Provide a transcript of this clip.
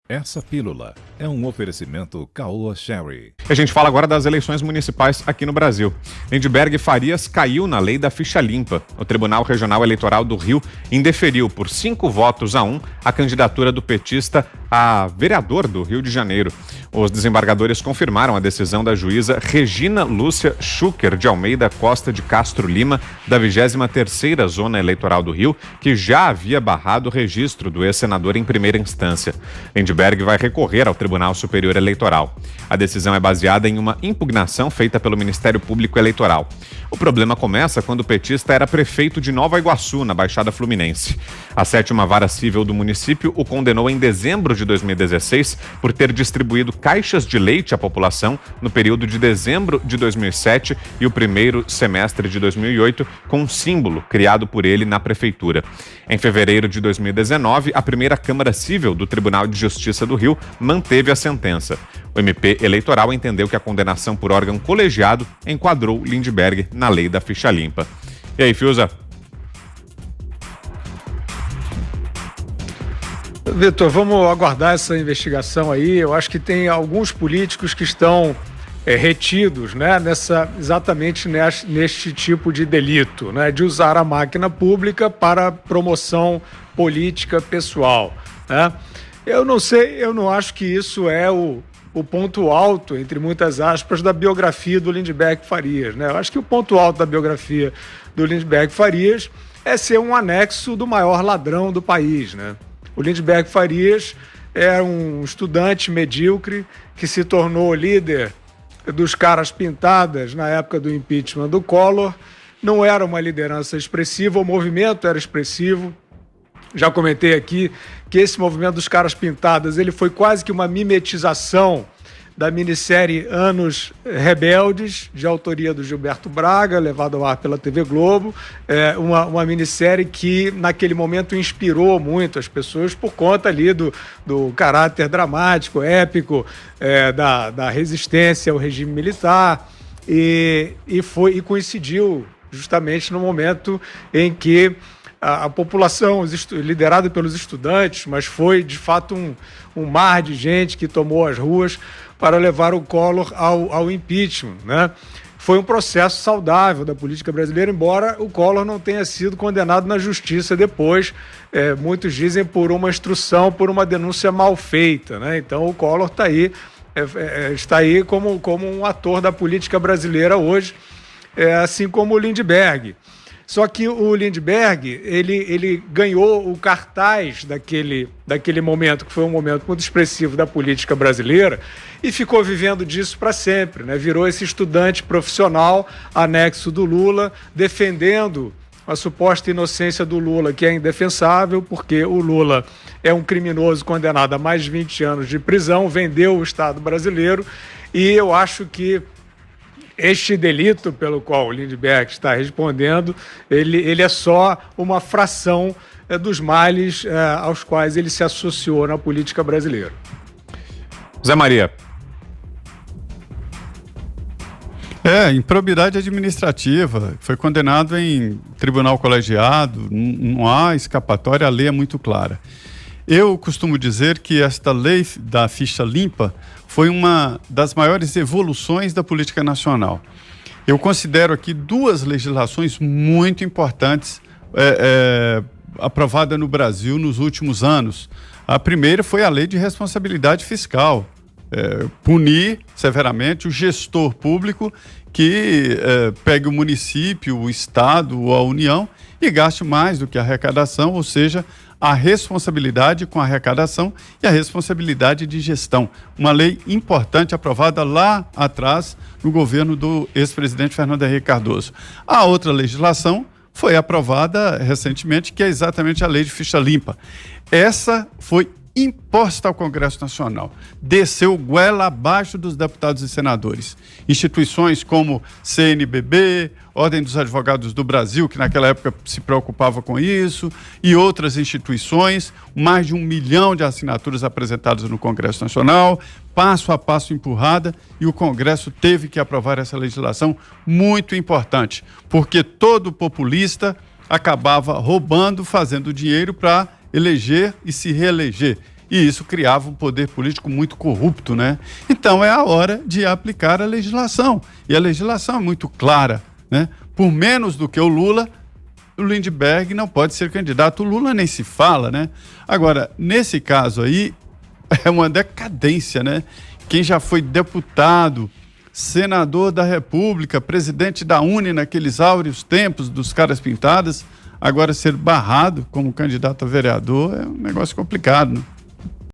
Essa pílula é um oferecimento Caoa Sherry. A gente fala agora das eleições municipais aqui no Brasil. Lindbergh Farias caiu na lei da ficha limpa. O Tribunal Regional Eleitoral do Rio indeferiu por 5-1 a candidatura do petista a vereador do Rio de Janeiro. Os desembargadores confirmaram a decisão da juíza Regina Lúcia Schucker de Almeida Costa de Castro Lima, da 23ª Zona Eleitoral do Rio, que já havia barrado o registro do ex-senador em primeira instância. Lindbergh vai recorrer ao Tribunal Superior Eleitoral. A decisão é baseada em uma impugnação feita pelo Ministério Público Eleitoral. O problema começa quando o petista era prefeito de Nova Iguaçu, na Baixada Fluminense. A 7ª Vara Cível do município o condenou em dezembro de 2016 por ter distribuído caixas de leite à população no período de dezembro de 2007 e o primeiro semestre de 2008 com um símbolo criado por ele na prefeitura. Em fevereiro de 2019, a primeira Câmara Cível do Tribunal de Justiça do Rio manteve a sentença. O MP eleitoral entendeu que a condenação por órgão colegiado enquadrou Lindbergh na lei da ficha limpa. E aí, Fiuza? Vitor, vamos aguardar essa investigação aí. Eu acho que tem alguns políticos que estão retidos, né, exatamente neste tipo de delito, né, de usar a máquina pública para promoção política pessoal, né? Eu não acho que isso é o ponto alto, entre muitas aspas, da biografia do Lindbergh Farias, né? Eu acho que o ponto alto da biografia do Lindbergh Farias é ser um anexo do maior ladrão do país, né? O Lindbergh Farias é um estudante medíocre que se tornou líder dos caras pintadas na época do impeachment do Collor. Não era uma liderança expressiva, o movimento era expressivo. Já comentei aqui que esse movimento dos caras pintadas, ele foi quase que uma mimetização da minissérie Anos Rebeldes, de autoria do Gilberto Braga, levado ao ar pela TV Globo. Uma minissérie que, naquele momento, inspirou muito as pessoas por conta ali do caráter dramático, épico, da resistência ao regime militar. E coincidiu justamente no momento em que a população, liderada pelos estudantes, mas foi de fato um mar de gente que tomou as ruas para levar o Collor ao impeachment, né? Foi um processo saudável da política brasileira, embora o Collor não tenha sido condenado na justiça depois. Muitos dizem por uma instrução, por uma denúncia mal feita, né? Então o Collor está aí como um ator da política brasileira hoje, assim como o Lindbergh. Só que o Lindbergh, ele ganhou o cartaz daquele momento, que foi um momento muito expressivo da política brasileira, e ficou vivendo disso para sempre, né? Virou esse estudante profissional anexo do Lula, defendendo a suposta inocência do Lula, que é indefensável, porque o Lula é um criminoso condenado a mais de 20 anos de prisão, vendeu o Estado brasileiro, e eu acho que este delito pelo qual o Lindbergh está respondendo, ele é só uma fração dos males aos quais ele se associou na política brasileira. Zé Maria. Improbidade administrativa, foi condenado em tribunal colegiado, não há escapatória, a lei é muito clara. Eu costumo dizer que esta lei da ficha limpa foi uma das maiores evoluções da política nacional. Eu considero aqui duas legislações muito importantes aprovadas no Brasil nos últimos anos. A primeira foi a Lei de Responsabilidade Fiscal, punir severamente o gestor público que pegue o município, o Estado ou a União e gaste mais do que a arrecadação, ou seja, a responsabilidade com a arrecadação e a responsabilidade de gestão. Uma lei importante aprovada lá atrás no governo do ex-presidente Fernando Henrique Cardoso. A outra legislação foi aprovada recentemente, que é exatamente a lei de ficha limpa. Essa foi imposta ao Congresso Nacional, desceu goela abaixo dos deputados e senadores. Instituições como CNBB, Ordem dos Advogados do Brasil, que naquela época se preocupava com isso, e outras instituições, mais de 1 milhão de assinaturas apresentadas no Congresso Nacional, passo a passo empurrada, e o Congresso teve que aprovar essa legislação muito importante, porque todo populista acabava roubando, fazendo dinheiro para eleger e se reeleger. e isso criava um poder político muito corrupto, né? Então é a hora de aplicar a legislação, e a legislação é muito clara, né? Por menos do que o Lula, o Lindbergh não pode ser candidato. O Lula nem se fala, né? Agora, nesse caso aí, é uma decadência, né? Quem já foi deputado, senador da República, presidente da UNE naqueles áureos tempos dos caras pintadas, agora ser barrado como candidato a vereador é um negócio complicado, né?